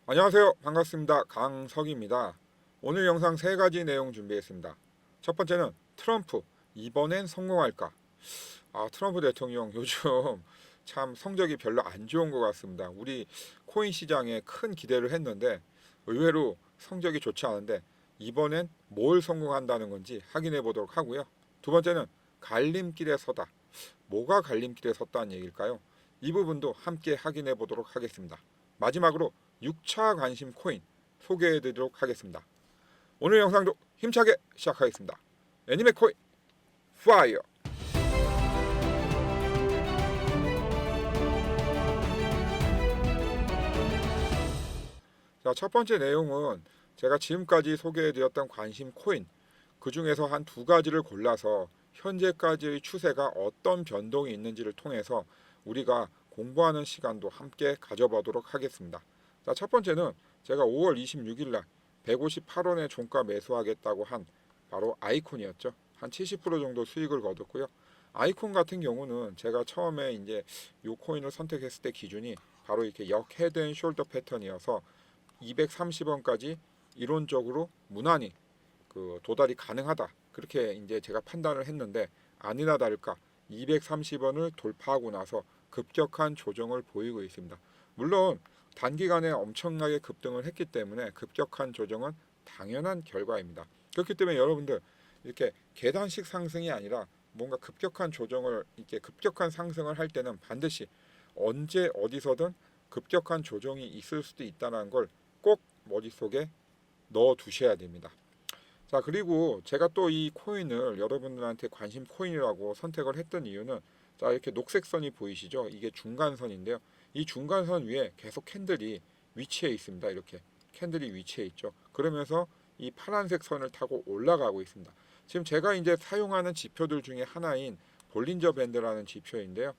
안녕하세요. 반갑습니다. 강석입니다. 오늘 영상 세 가지 내용 준비했습니다. 첫 번째는 트럼프, 이번엔 성공할까? 트럼프 대통령 요즘 참 성적이 별로 안 좋은 것 같습니다. 우리 코인 시장에 큰 기대를 했는데 의외로 성적이 좋지 않은데 이번엔 뭘 성공한다는 건지 확인해 보도록 하고요. 두 번째는 갈림길에 서다. 뭐가 갈림길에 섰다는 얘기일까요? 이 부분도 함께 확인해 보도록 하겠습니다. 마지막으로 6차 관심 코인 소개해 드리도록 하겠습니다. 오늘 영상도 힘차게 시작하겠습니다. 애니메 코인 파이어. 자, 첫 번째 내용은 제가 지금까지 소개해 드렸던 관심 코인 그 중에서 한 두 가지를 골라서 현재까지의 추세가 어떤 변동이 있는지를 통해서 우리가 공부하는 시간도 함께 가져보도록 하겠습니다. 자, 첫 번째는 제가 5월 26일 날 158원에 종가 매수하겠다고 한 바로 아이콘이었죠. 한 70% 정도 수익을 거뒀고요. 아이콘 같은 경우는 제가 처음에 이제 이 코인을 선택했을 때 기준이 바로 이렇게 역 헤드 앤 숄더 패턴이어서 230원까지 이론적으로 무난히 도달이 가능하다. 그렇게 이제 제가 판단을 했는데 아니나 다를까 230원을 돌파하고 나서 급격한 조정을 보이고 있습니다. 물론 단기간에 엄청나게 급등을 했기 때문에 급격한 조정은 당연한 결과입니다. 그렇기 때문에 여러분들 이렇게 계단식 상승이 아니라 뭔가 급격한 조정을 이렇게 급격한 상승을 할 때는 반드시 언제 어디서든 급격한 조정이 있을 수도 있다는 걸 꼭 머릿속에 넣어 두셔야 됩니다. 자, 그리고 제가 또 이 코인을 여러분들한테 관심 코인이라고 선택을 했던 이유는 자, 이렇게 녹색 선이 보이시죠? 이게 중간선인데요. 이 중간선 위에 계속 캔들이 위치해 있습니다. 이렇게 캔들이 위치해 있죠. 그러면서 이 파란색 선을 타고 올라가고 있습니다. 지금 제가 이제 사용하는 지표들 중에 하나인 볼린저 밴드라는 지표인데요.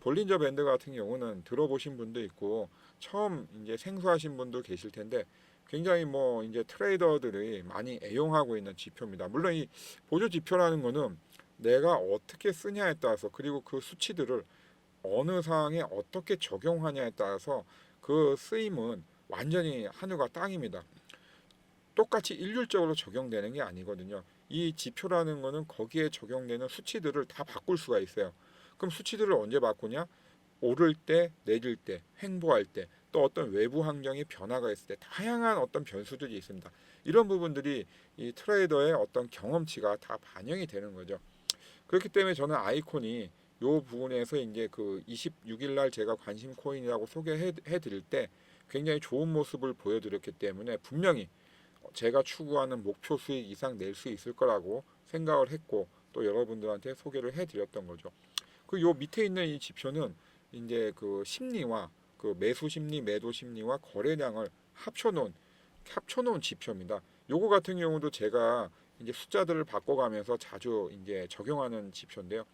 볼린저 밴드 같은 경우는 들어보신 분도 있고 처음 이제 생소하신 분도 계실 텐데 굉장히 뭐 이제 트레이더들이 많이 애용하고 있는 지표입니다. 물론 이 보조 지표라는 거는 내가 어떻게 쓰냐에 따라서 그리고 그 수치들을 어느 상황에 어떻게 적용하냐에 따라서 그 쓰임은 완전히 하늘과 땅입니다. 똑같이 일률적으로 적용되는 게 아니거든요. 이 지표라는 거는 거기에 적용되는 수치들을 다 바꿀 수가 있어요. 그럼 수치들을 언제 바꾸냐? 오를 때, 내릴 때, 횡보할 때, 또 어떤 외부 환경의 변화가 있을 때 다양한 어떤 변수들이 있습니다. 이런 부분들이 이 트레이더의 어떤 경험치가 다 반영이 되는 거죠. 그렇기 때문에 저는 아이콘이 요 부분에서 이제 그 26일 날 제가 관심 코인이라고 소개해 드릴 때 굉장히 좋은 모습을 보여드렸기 때문에 분명히 제가 추구하는 목표 수익 이상 낼 수 있을 거라고 생각을 했고 또 여러분들한테 소개를 해 드렸던 거죠. 그 요 밑에 있는 이 지표는 이제 그 심리와 그 매수 심리, 매도 심리와 거래량을 합쳐놓은 지표입니다. 요거 같은 경우도 제가 이제 숫자들을 바꿔가면서 자주 이제 적용하는 지표인데요.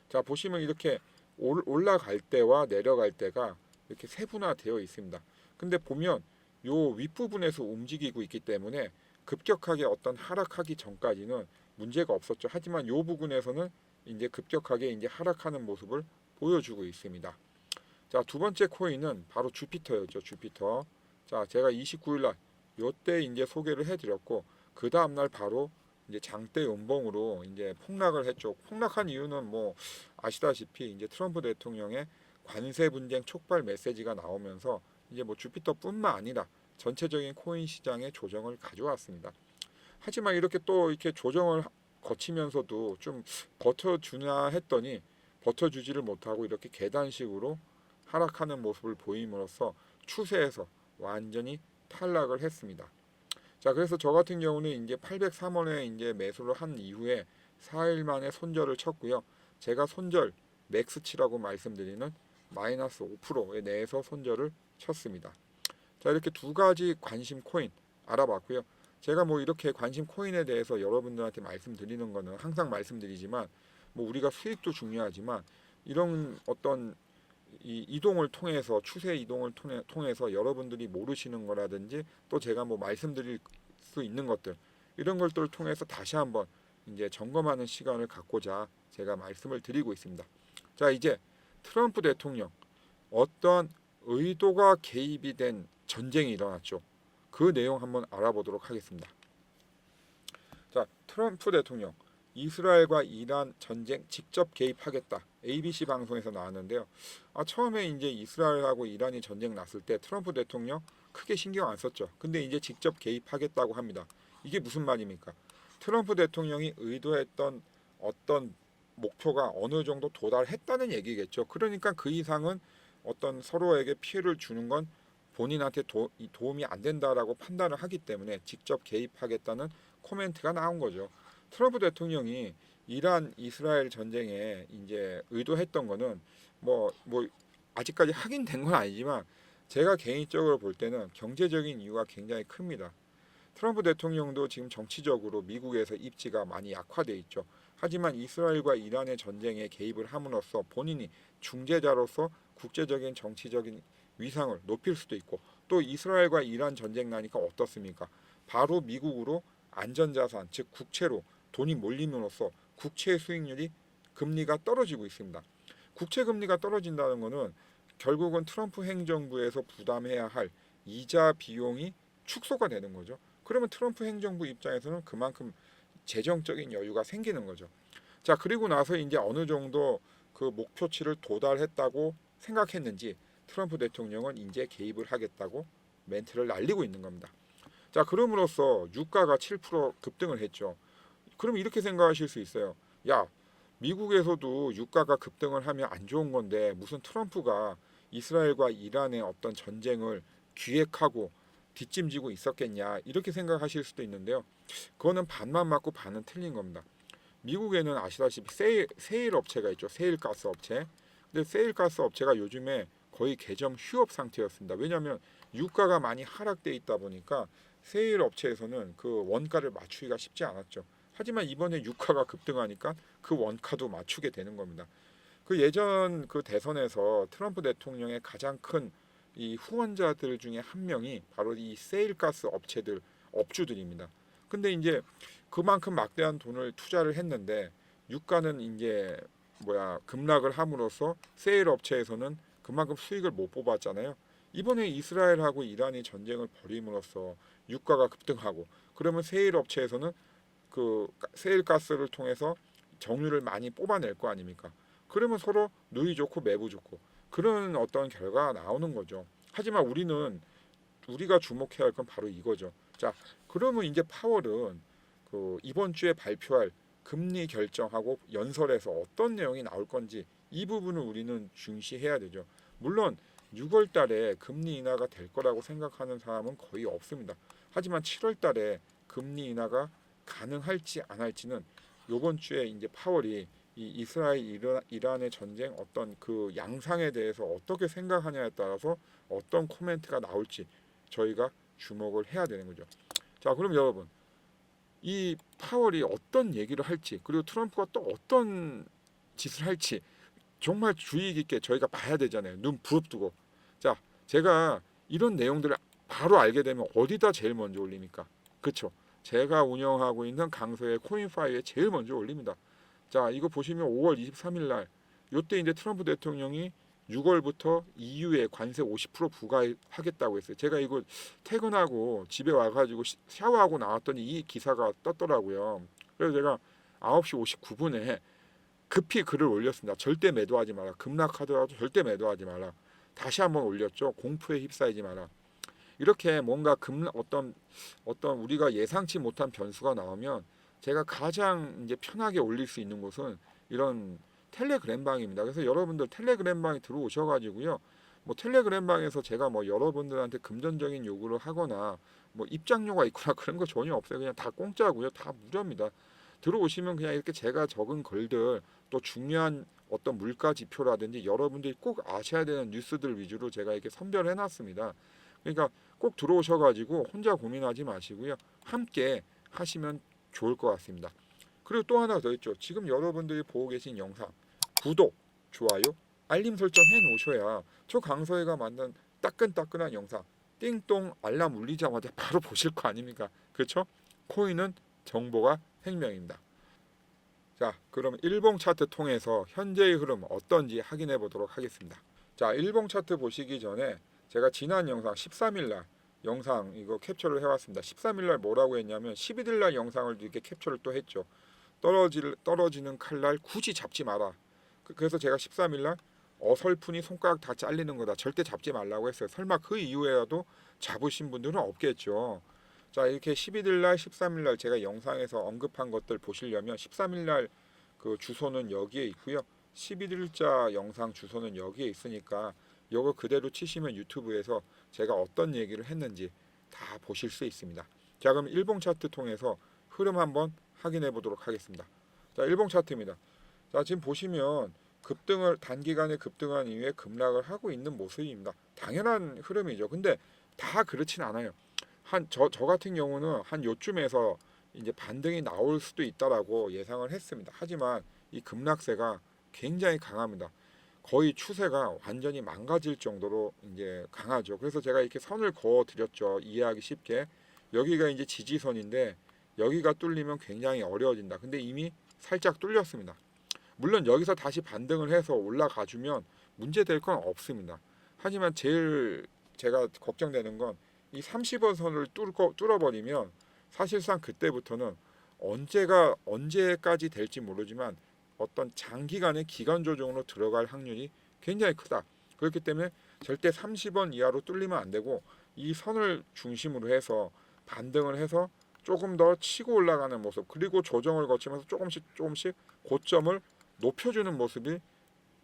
자, 보시면 이렇게 올라갈 때와 내려갈 때가 이렇게 세분화되어 있습니다. 근데 보면 요 윗부분에서 움직이고 있기 때문에 급격하게 어떤 하락하기 전까지는 문제가 없었죠. 하지만 요 부분에서는 이제 급격하게 이제 하락하는 모습을 보여주고 있습니다. 자, 두 번째 코인은 바로 주피터였죠. 주피터. 자, 제가 29일 날 요때 이제 소개를 해드렸고 그 다음 날 바로 이제 장대 연봉으로 이제 폭락을 했죠. 폭락한 이유는 뭐 아시다시피 이제 트럼프 대통령의 관세 분쟁 촉발 메시지가 나오면서 이제 뭐 주피터뿐만 아니라 전체적인 코인 시장의 조정을 가져왔습니다. 하지만 이렇게 또 이렇게 조정을 거치면서도 좀 버텨주나 했더니 버텨주지를 못하고 이렇게 계단식으로 하락하는 모습을 보임으로써 추세에서 완전히 탈락을 했습니다. 자, 그래서 저 같은 경우는 이제 803원에 이제 매수를 한 이후에 4일 만에 손절을 쳤고요. 제가 손절 맥스치라고 말씀드리는 마이너스 5%에 내에서 손절을 쳤습니다. 자, 이렇게 두 가지 관심 코인 알아봤고요. 제가 뭐 이렇게 관심 코인에 대해서 여러분들한테 말씀드리는 거는 항상 말씀드리지만 뭐 우리가 수익도 중요하지만 이런 어떤 이 이동을 통해서 추세 이동을 통해서 여러분들이 모르시는 거라든지 또 제가 뭐 말씀드릴 수 있는 것들 이런 것들을 통해서 다시 한번 이제 점검하는 시간을 갖고자 제가 말씀을 드리고 있습니다. 자, 이제 트럼프 대통령 어떤 의도가 개입이 된 전쟁이 일어났죠. 그 내용 한번 알아보도록 하겠습니다. 자, 트럼프 대통령 이스라엘과 이란 전쟁 직접 개입하겠다. ABC 방송에서 나왔는데요. 처음에 이제 이스라엘하고 이란이 전쟁 났을 때 트럼프 대통령 크게 신경 안 썼죠. 근데 이제 직접 개입하겠다고 합니다. 이게 무슨 말입니까? 트럼프 대통령이 의도했던 어떤 목표가 어느 정도 도달했다는 얘기겠죠. 그러니까 그 이상은 어떤 서로에게 피해를 주는 건 본인한테 도움이 안 된다라고 판단을 하기 때문에 직접 개입하겠다는 코멘트가 나온 거죠. 트럼프 대통령이 이란 이스라엘 전쟁에 이제 의도했던 거는 뭐 아직까지 확인된 건 아니지만 제가 개인적으로 볼 때는 경제적인 이유가 굉장히 큽니다. 트럼프 대통령도 지금 정치적으로 미국에서 입지가 많이 약화돼 있죠. 하지만 이스라엘과 이란의 전쟁에 개입을 함으로써 본인이 중재자로서 국제적인 정치적인 위상을 높일 수도 있고, 또 이스라엘과 이란 전쟁 나니까 어떻습니까? 바로 미국으로 안전자산, 즉 국채로 돈이 몰림으로써 국채 수익률이 금리가 떨어지고 있습니다. 국채 금리가 떨어진다는 것은 결국은 트럼프 행정부에서 부담해야 할 이자 비용이 축소가 되는 거죠. 그러면 트럼프 행정부 입장에서는 그만큼 재정적인 여유가 생기는 거죠. 자, 그리고 나서 이제 어느 정도 그 목표치를 도달했다고 생각했는지 트럼프 대통령은 이제 개입을 하겠다고 멘트를 날리고 있는 겁니다. 자, 그럼으로써 유가가 7% 급등을 했죠. 그럼 이렇게 생각하실 수 있어요. 야, 미국에서도 유가가 급등을 하면 안 좋은 건데 무슨 트럼프가 이스라엘과 이란의 어떤 전쟁을 기획하고 뒷짐지고 있었겠냐, 이렇게 생각하실 수도 있는데요. 그거는 반만 맞고 반은 틀린 겁니다. 미국에는 아시다시피 세일 업체가 있죠. 세일가스 업체. 근데 세일가스 업체가 요즘에 거의 개점 휴업 상태였습니다. 왜냐하면 유가가 많이 하락돼 있다 보니까 세일 업체에서는 그 원가를 맞추기가 쉽지 않았죠. 하지만 이번에 유가가 급등하니까 그 원가도 맞추게 되는 겁니다. 그 예전 그 대선에서 트럼프 대통령의 가장 큰 이 후원자들 중에 한 명이 바로 이 세일가스 업체들 업주들입니다. 근데 이제 그만큼 막대한 돈을 투자를 했는데 유가는 이제 급락을 함으로써 세일 업체에서는 그만큼 수익을 못 뽑았잖아요. 이번에 이스라엘하고 이란이 전쟁을 벌임으로써 유가가 급등하고, 그러면 세일 업체에서는 그 세일 가스를 통해서 정유를 많이 뽑아낼 거 아닙니까? 그러면 서로 누이 좋고 매부 좋고 그런 어떤 결과가 나오는 거죠. 하지만 우리가 주목해야 할 건 바로 이거죠. 자, 그러면 이제 파월은 그 이번 주에 발표할 금리 결정하고 연설에서 어떤 내용이 나올 건지 이 부분을 우리는 중시해야 되죠. 물론 6월 달에 금리 인하가 될 거라고 생각하는 사람은 거의 없습니다. 하지만 7월 달에 금리 인하가 가능할지 안 할지는 이번 주에 이제 파월이 이 이스라엘 이란의 전쟁 어떤 그 양상에 대해서 어떻게 생각하냐에 따라서 어떤 코멘트가 나올지 저희가 주목을 해야 되는 거죠. 자, 그럼 여러분, 이 파월이 어떤 얘기를 할지, 그리고 트럼프가 또 어떤 짓을 할지 정말 주의 깊게 저희가 봐야 되잖아요. 눈 부릅뜨고. 자, 제가 이런 내용들을 바로 알게 되면 어디다 제일 먼저 올립니까? 그렇죠. 제가 운영하고 있는 강서의 코인파이에 제일 먼저 올립니다. 자, 이거 보시면 5월 23일 날 요때 이제 트럼프 대통령이 6월부터 EU에 관세 50% 부과하겠다고 했어요. 제가 이거 퇴근하고 집에 와가지고 샤워하고 나왔더니 이 기사가 떴더라고요. 그래서 제가 9시 59분에 급히 글을 올렸습니다. 절대 매도하지 마라. 급락하더라도 절대 매도하지 마라. 다시 한번 올렸죠. 공포에 휩싸이지 마라. 이렇게 뭔가 어떤 우리가 예상치 못한 변수가 나오면 제가 가장 이제 편하게 올릴 수 있는 곳은 이런 텔레그램 방입니다. 그래서 여러분들 텔레그램 방에 들어오셔가지고요. 뭐 텔레그램 방에서 제가 뭐 여러분들한테 금전적인 요구를 하거나 뭐 입장료가 있거나 그런 거 전혀 없어요. 그냥 다 공짜고요. 다 무료입니다. 들어오시면 그냥 이렇게 제가 적은 글들, 또 중요한 어떤 물가 지표라든지 여러분들이 꼭 아셔야 되는 뉴스들 위주로 제가 이렇게 선별해 놨습니다. 그러니까 꼭 들어오셔가지고 혼자 고민하지 마시고요. 함께 하시면 좋을 것 같습니다. 그리고 또 하나 더 있죠. 지금 여러분들이 보고 계신 영상 구독, 좋아요, 알림 설정 해 놓으셔야 저 강서희가 만든 따끈따끈한 영상 띵동 알람 울리자마자 바로 보실 거 아닙니까? 그렇죠? 코인은 정보가 생명입니다. 자, 그럼 일봉 차트 통해서 현재의 흐름 어떤지 확인해 보도록 하겠습니다. 자, 일봉 차트 보시기 전에 제가 지난 영상 13일날 영상 이거 캡처를 해왔습니다. 13일날 뭐라고 했냐면 11일날 영상을 이렇게 캡처를 또 했죠. 떨어지는 칼날 굳이 잡지 마라. 그래서 제가 13일날 어설프니 손가락 다 잘리는 거다. 절대 잡지 말라고 했어요. 설마 그 이후에라도 잡으신 분들은 없겠죠. 자, 이렇게 11일날, 13일날 제가 영상에서 언급한 것들 보시려면 13일날 그 주소는 여기에 있고요. 11일자 영상 주소는 여기에 있으니까 이거 그대로 치시면 유튜브에서 제가 어떤 얘기를 했는지 다 보실 수 있습니다. 자, 그럼 일봉 차트 통해서 흐름 한번 확인해 보도록 하겠습니다. 자, 일봉 차트입니다. 자, 지금 보시면 급등을 단기간에 급등한 이후에 급락을 하고 있는 모습입니다. 당연한 흐름이죠. 근데 다 그렇진 않아요. 저 같은 경우는 한 요쯤에서 이제 반등이 나올 수도 있다라고 예상을 했습니다. 하지만 이 급락세가 굉장히 강합니다. 거의 추세가 완전히 망가질 정도로 이제 강하죠. 그래서 제가 이렇게 선을 그어 드렸죠. 이해하기 쉽게. 여기가 이제 지지선인데 여기가 뚫리면 굉장히 어려워진다. 근데 이미 살짝 뚫렸습니다. 물론 여기서 다시 반등을 해서 올라가 주면 문제될 건 없습니다. 하지만 제일 제가 걱정되는 건 이 30원 선을 뚫어버리면 사실상 그때부터는 언제까지 될지 모르지만 어떤 장기간의 기간 조정으로 들어갈 확률이 굉장히 크다. 그렇기 때문에 절대 30원 이하로 뚫리면 안 되고 이 선을 중심으로 해서 반등을 해서 조금 더 치고 올라가는 모습, 그리고 조정을 거치면서 조금씩 고점을 높여주는 모습이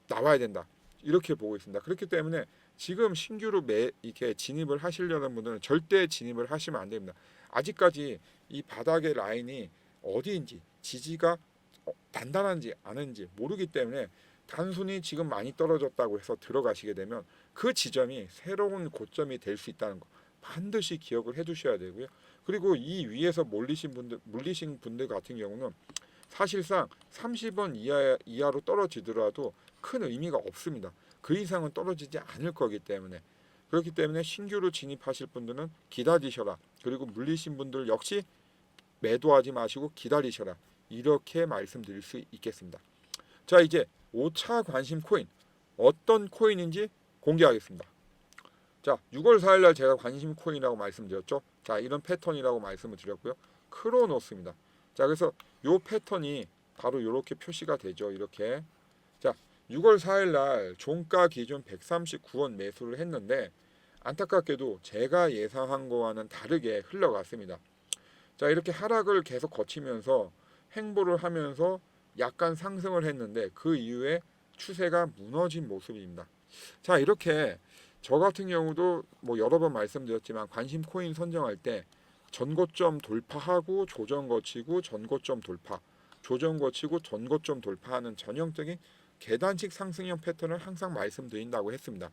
나와야 된다. 이렇게 보고 있습니다. 그렇기 때문에 지금 신규로 이렇게 진입을 하시려는 분들은 절대 진입을 하시면 안 됩니다. 아직까지 이 바닥의 라인이 어디인지, 지지가 단단한지 아닌지 모르기 때문에 단순히 지금 많이 떨어졌다고 해서 들어가시게 되면 그 지점이 새로운 고점이 될 수 있다는 거 반드시 기억을 해 두셔야 되고요. 그리고 이 위에서 물리신 분들 같은 경우는 사실상 30원 이하로 떨어지더라도 큰 의미가 없습니다. 그 이상은 떨어지지 않을 거기 때문에. 그렇기 때문에 신규로 진입하실 분들은 기다리셔라. 그리고 물리신 분들 역시 매도하지 마시고 기다리셔라. 이렇게 말씀드릴 수 있겠습니다. 자, 이제 5차 관심 코인 어떤 코인인지 공개하겠습니다. 자, 6월 4일 날 제가 관심 코인이라고 말씀드렸죠. 자, 이런 패턴이라고 말씀을 드렸고요. 크로노스입니다. 자, 그래서 요 패턴이 바로 이렇게 표시가 되죠. 이렇게. 자, 6월 4일 날 종가 기준 139원 매수를 했는데 안타깝게도 제가 예상한 거와는 다르게 흘러갔습니다. 자, 이렇게 하락을 계속 거치면서 횡보를 하면서 약간 상승을 했는데 그 이후에 추세가 무너진 모습입니다. 자, 이렇게 저 같은 경우도 뭐 여러 번 말씀드렸지만 관심 코인 선정할 때 전고점 돌파하고 조정 거치고 전고점 돌파, 조정 거치고 전고점 돌파하는 전형적인 계단식 상승형 패턴을 항상 말씀드린다고 했습니다.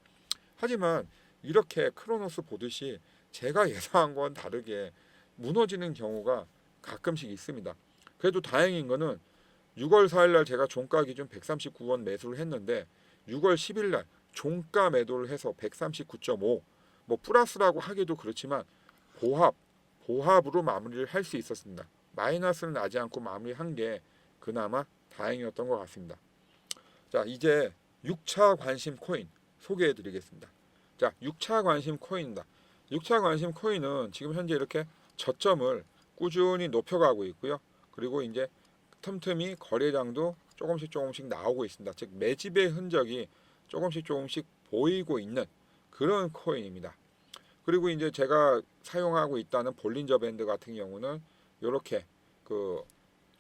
하지만 이렇게 크로노스 보듯이 제가 예상한 건 다르게 무너지는 경우가 가끔씩 있습니다. 그래도 다행인 거는 6월 4일 날 제가 종가 기준 139원 매수를 했는데 6월 10일 날 종가 매도를 해서 139.5, 뭐 플러스라고 하기도 그렇지만 보합으로 마무리를 할 수 있었습니다. 마이너스는 나지 않고 마무리한 게 그나마 다행이었던 것 같습니다. 자, 이제 6차 관심 코인 소개해 드리겠습니다. 자, 6차 관심 코인입니다. 6차 관심 코인은 지금 현재 이렇게 저점을 꾸준히 높여가고 있고요. 그리고 이제 틈틈이 거래량도 조금씩 나오고 있습니다. 즉 매집의 흔적이 조금씩 보이고 있는 그런 코인입니다. 그리고 이제 제가 사용하고 있다는 볼린저 밴드 같은 경우는 이렇게 그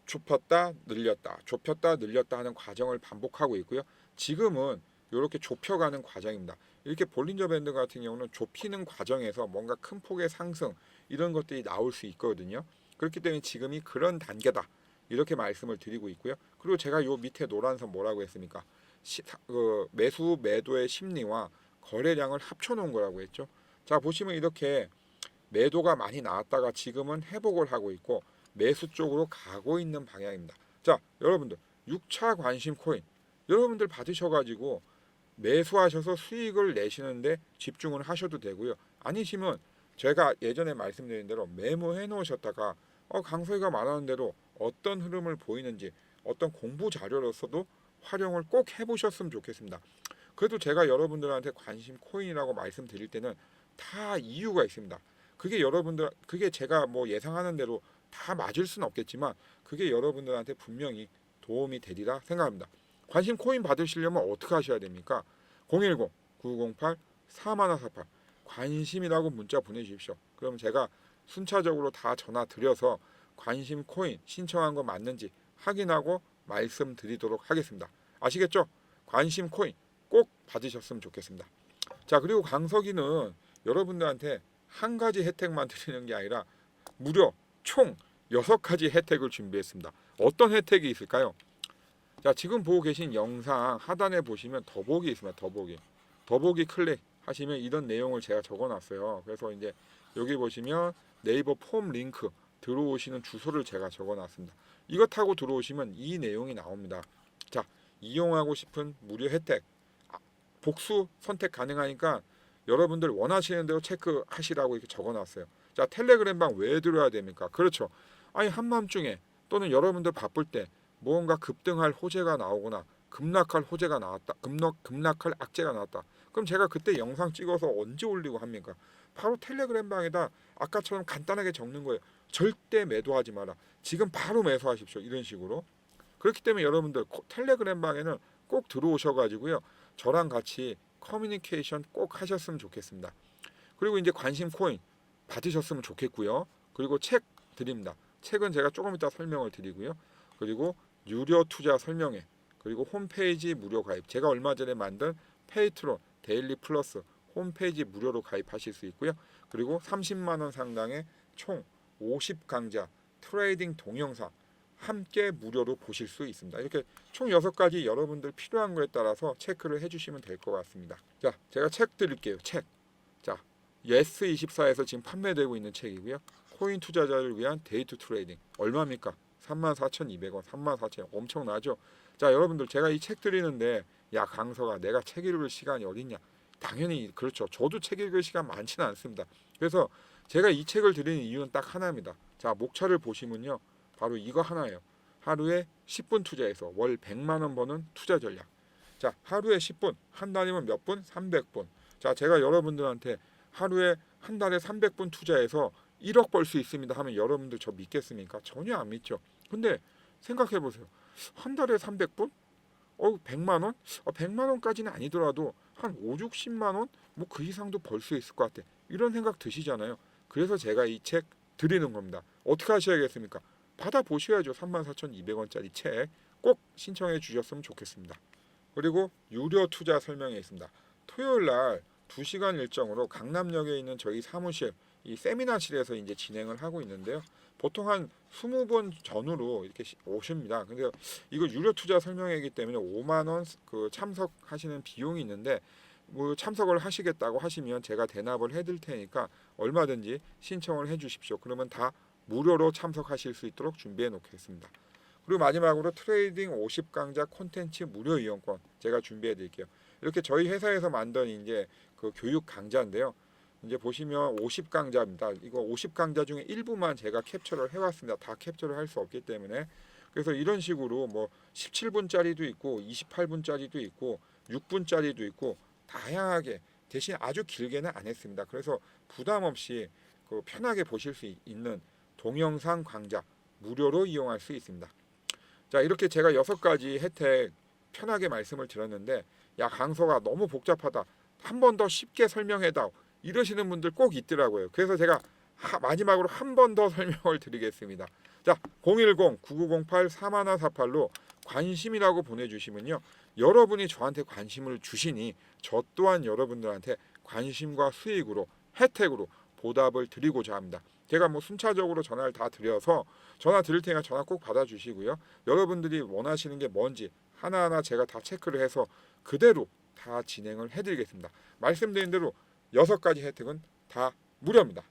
좁혔다 늘렸다 하는 과정을 반복하고 있고요. 지금은 이렇게 좁혀가는 과정입니다. 이렇게 볼린저 밴드 같은 경우는 좁히는 과정에서 뭔가 큰 폭의 상승 이런 것들이 나올 수 있거든요. 그렇기 때문에 지금이 그런 단계다. 이렇게 말씀을 드리고 있고요. 그리고 제가 요 밑에 노란선 뭐라고 했습니까? 매수 매도의 심리와 거래량을 합쳐놓은 거라고 했죠. 자, 보시면 이렇게 매도가 많이 나왔다가 지금은 회복을 하고 있고 매수 쪽으로 가고 있는 방향입니다. 자, 여러분들 6차 관심 코인 여러분들 받으셔가지고 매수하셔서 수익을 내시는데 집중을 하셔도 되고요. 아니시면 제가 예전에 말씀드린 대로 메모해 놓으셨다가 강서희가 말하는 대로 어떤 흐름을 보이는지 어떤 공부 자료로서도 활용을 꼭 해보셨으면 좋겠습니다. 그래도 제가 여러분들한테 관심 코인이라고 말씀드릴 때는 다 이유가 있습니다. 그게 제가 뭐 예상하는 대로 다 맞을 수는 없겠지만 그게 여러분들한테 분명히 도움이 되리라 생각합니다. 관심 코인 받으시려면 어떻게 하셔야 됩니까? 010-9908-4148 관심이라고 문자 보내주십시오. 그럼 제가 순차적으로 다 전화 드려서 관심 코인 신청한 거 맞는지 확인하고 말씀드리도록 하겠습니다. 아시겠죠? 관심 코인 꼭 받으셨으면 좋겠습니다. 자, 그리고 강석이는 여러분들한테 한 가지 혜택만 드리는 게 아니라 무려 총 6가지 혜택을 준비했습니다. 어떤 혜택이 있을까요? 자, 지금 보고 계신 영상 하단에 보시면 더보기 있습니다. 더보기 클릭하시면 이런 내용을 제가 적어놨어요. 그래서 이제 여기 보시면 네이버 폼 링크 들어오시는 주소를 제가 적어놨습니다. 이거 타고 들어오시면 이 내용이 나옵니다. 자, 이용하고 싶은 무료 혜택 복수 선택 가능하니까 여러분들 원하시는 대로 체크하시라고 이렇게 적어놨어요. 자, 텔레그램방 왜 들어야 됩니까? 그렇죠. 아니 한밤중에 또는 여러분들 바쁠 때 무언가 급등할 호재가 나오거나 급락할 호재가 나왔다. 급락할 악재가 나왔다. 그럼 제가 그때 영상 찍어서 언제 올리고 합니까? 바로 텔레그램방에다 아까처럼 간단하게 적는 거예요. 절대 매도하지 마라. 지금 바로 매수하십시오. 이런 식으로. 그렇기 때문에 여러분들 텔레그램방에는 꼭 들어오셔가지고요. 저랑 같이 커뮤니케이션 꼭 하셨으면 좋겠습니다. 그리고 이제 관심 코인 받으셨으면 좋겠고요. 그리고 책 드립니다. 책은 제가 조금 이따 설명을 드리고요. 그리고 유료 투자 설명회, 그리고 홈페이지 무료 가입. 제가 얼마 전에 만든 페이트론 데일리 플러스 홈페이지 무료로 가입하실 수 있고요. 그리고 30만 원 상당의 총 50강좌 트레이딩 동영상 함께 무료로 보실 수 있습니다. 이렇게 총 6가지 여러분들 필요한 거에 따라서 체크를 해주시면 될 것 같습니다. 자, 제가 책 드릴게요. 책. 자, 예스24에서 지금 판매되고 있는 책이고요. 코인 투자자를 위한 데이트 트레이딩. 얼마입니까? 34,200원, 34,000원. 엄청나죠? 자, 여러분들 제가 이 책 드리는데 야 강서가 내가 책 읽을 시간이 어딨냐? 당연히 그렇죠. 저도 책 읽을 시간 많지는 않습니다. 그래서 제가 이 책을 드리는 이유는 딱 하나입니다. 자, 목차를 보시면요. 바로 이거 하나예요. 하루에 10분 투자해서 월 100만 원 버는 투자 전략. 자, 하루에 10분, 한 달이면 몇 분? 300분. 자, 제가 여러분들한테 하루에 한 달에 300분 투자해서 1억 벌 수 있습니다 하면 여러분들 저 믿겠습니까? 전혀 안 믿죠. 근데 생각해 보세요. 한 달에 300분? 100만 원? 100만 원까지는 아니더라도 한 5, 60만 원? 뭐 그 이상도 벌 수 있을 것 같아. 이런 생각 드시잖아요. 그래서 제가 이 책 드리는 겁니다. 어떻게 하셔야겠습니까? 받아보셔야죠. 34,200원짜리 책 꼭 신청해 주셨으면 좋겠습니다. 그리고 유료 투자 설명회 있습니다. 토요일 날 2시간 일정으로 강남역에 있는 저희 사무실 이 세미나실에서 이제 진행을 하고 있는데요. 보통 한 20분 전후로 이렇게 오십니다. 근데 이거 유료 투자 설명회이기 때문에 5만 원 그 참석하시는 비용이 있는데 뭐 참석을 하시겠다고 하시면 제가 대납을 해드릴 테니까 얼마든지 신청을 해주십시오. 그러면 다 무료로 참석하실 수 있도록 준비해 놓겠습니다. 그리고 마지막으로 트레이딩 50강좌 콘텐츠 무료 이용권 제가 준비해 드릴게요. 이렇게 저희 회사에서 만든 이제 그 교육 강좌인데요. 이제 보시면 50강좌입니다. 이거 50강좌 중에 일부만 제가 캡처를 해왔습니다. 다 캡처를 할 수 없기 때문에. 그래서 이런 식으로 뭐 17분짜리도 있고 28분짜리도 있고 6분짜리도 있고 다양하게 대신 아주 길게는 안 했습니다. 그래서 부담 없이 그 편하게 보실 수 있는 동영상 강좌 무료로 이용할 수 있습니다. 자, 이렇게 제가 6가지 혜택 편하게 말씀을 드렸는데 야 강서가 너무 복잡하다. 한 번 더 쉽게 설명해다오. 이러시는 분들 꼭 있더라고요. 그래서 제가 마지막으로 한 번 더 설명을 드리겠습니다. 자, 010-9908-4148로 관심이라고 보내주시면요. 여러분이 저한테 관심을 주시니 저 또한 여러분들한테 관심과 수익으로 혜택으로 보답을 드리고자 합니다. 제가 뭐 순차적으로 전화를 다 드려서 전화 드릴 테니까 전화 꼭 받아주시고요. 여러분들이 원하시는 게 뭔지 하나하나 제가 다 체크를 해서 그대로 다 진행을 해드리겠습니다. 말씀드린 대로 6가지 혜택은 다 무료입니다.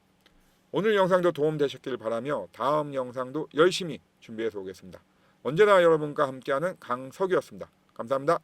오늘 영상도 도움되셨길 바라며 다음 영상도 열심히 준비해서 오겠습니다. 언제나 여러분과 함께하는 강석이었습니다. 감사합니다.